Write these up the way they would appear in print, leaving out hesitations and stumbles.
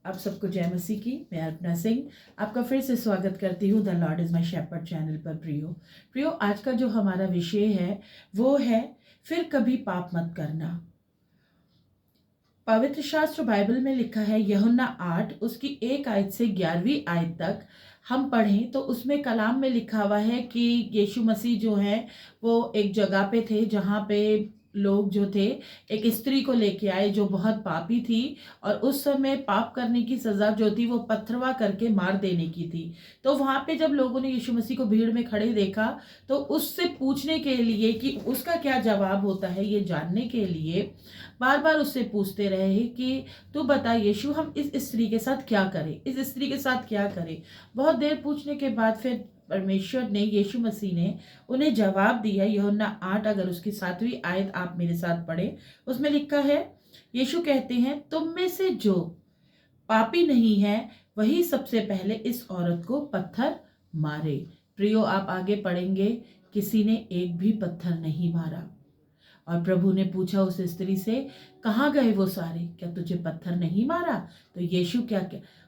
आप सबको जय मसीह की। मैं अर्पणा सिंह आपका फिर से स्वागत करती हूँ the Lord is my shepherd channel पर। प्रियो, आज का जो हमारा विषय है वो है फिर कभी पाप मत करना। पवित्र शास्त्र बाइबल में लिखा है यूहन्ना 8 उसकी 1 आयत से 11वीं आयत तक हम पढ़ें तो उसमें कलाम में लिखा हुआ है कि यीशु मसीह जो है वो एक जगह पे थे जहाँ पे लोग जो थे एक स्त्री को लेके आए जो बहुत पापी थी और उस समय पाप करने की सज़ा जो थी वो पथरवा करके मार देने की थी। तो वहाँ पे जब लोगों ने यीशु मसीह को भीड़ में खड़े देखा तो उससे पूछने के लिए कि उसका क्या जवाब होता है ये जानने के लिए बार बार उससे पूछते रहे कि तू बता यीशु, हम इस स्त्री के साथ क्या करें, इस स्त्री के साथ क्या करें। बहुत देर पूछने के बाद फिर परमेश्वर ने, यीशु मसीह ने उन्हें जवाब दिया। यूहन्ना 8 अगर उसकी 7वीं आयत आप मेरे साथ पढ़े, उसमें लिखा है, यीशु कहते हैं तुम में से जो पापी नहीं है वही सबसे पहले इस औरत को पत्थर मारे। प्रियो, आप आगे पढ़ेंगे, किसी ने एक भी पत्थर नहीं मारा। और प्रभु ने पूछा उस स्त्री से, कहाँ गए वो सारे, क्या तुझे पत्थर नहीं मारा? तो यीशु क्या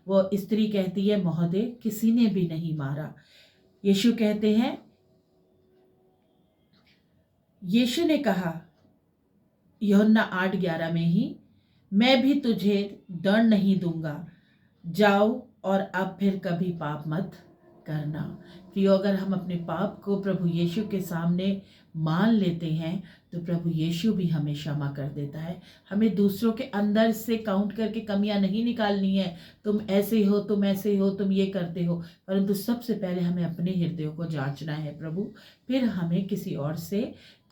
वो स्त्री कहती है, महोदय किसी ने भी नहीं मारा। यीशु कहते हैं, यीशु ने कहा यूहन्ना 8:11 में ही, मैं भी तुझे दंड नहीं दूंगा, जाओ और अब फिर कभी पाप मत करना। प्रियो, अगर हम अपने पाप को प्रभु यीशु के सामने मान लेते हैं तो प्रभु यीशु भी हमें क्षमा कर देता है। हमें दूसरों के अंदर से काउंट करके कमियां नहीं निकालनी है, तुम ऐसे हो, तुम ऐसे हो, तुम ये करते हो, परंतु सबसे पहले हमें अपने हृदयों को जांचना है प्रभु, फिर हमें किसी और से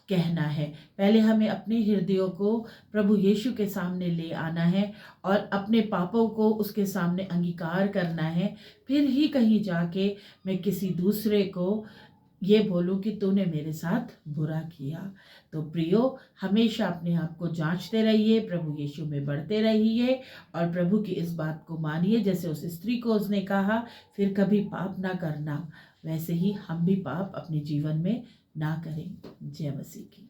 कहना है। पहले हमें अपने हृदयों को प्रभु यीशु के सामने ले आना है और अपने पापों को उसके सामने अंगीकार करना है, फिर ही कहीं जाके मैं किसी दूसरे को ये बोलूं कि तूने मेरे साथ बुरा किया। तो प्रियो, हमेशा अपने आप को जांचते रहिए, प्रभु यीशु में बढ़ते रहिए और प्रभु की इस बात को मानिए, जैसे उस स्त्री को उसने कहा फिर कभी पाप ना करना, वैसे ही हम भी पाप अपने जीवन में ना करें। जय मसीह की।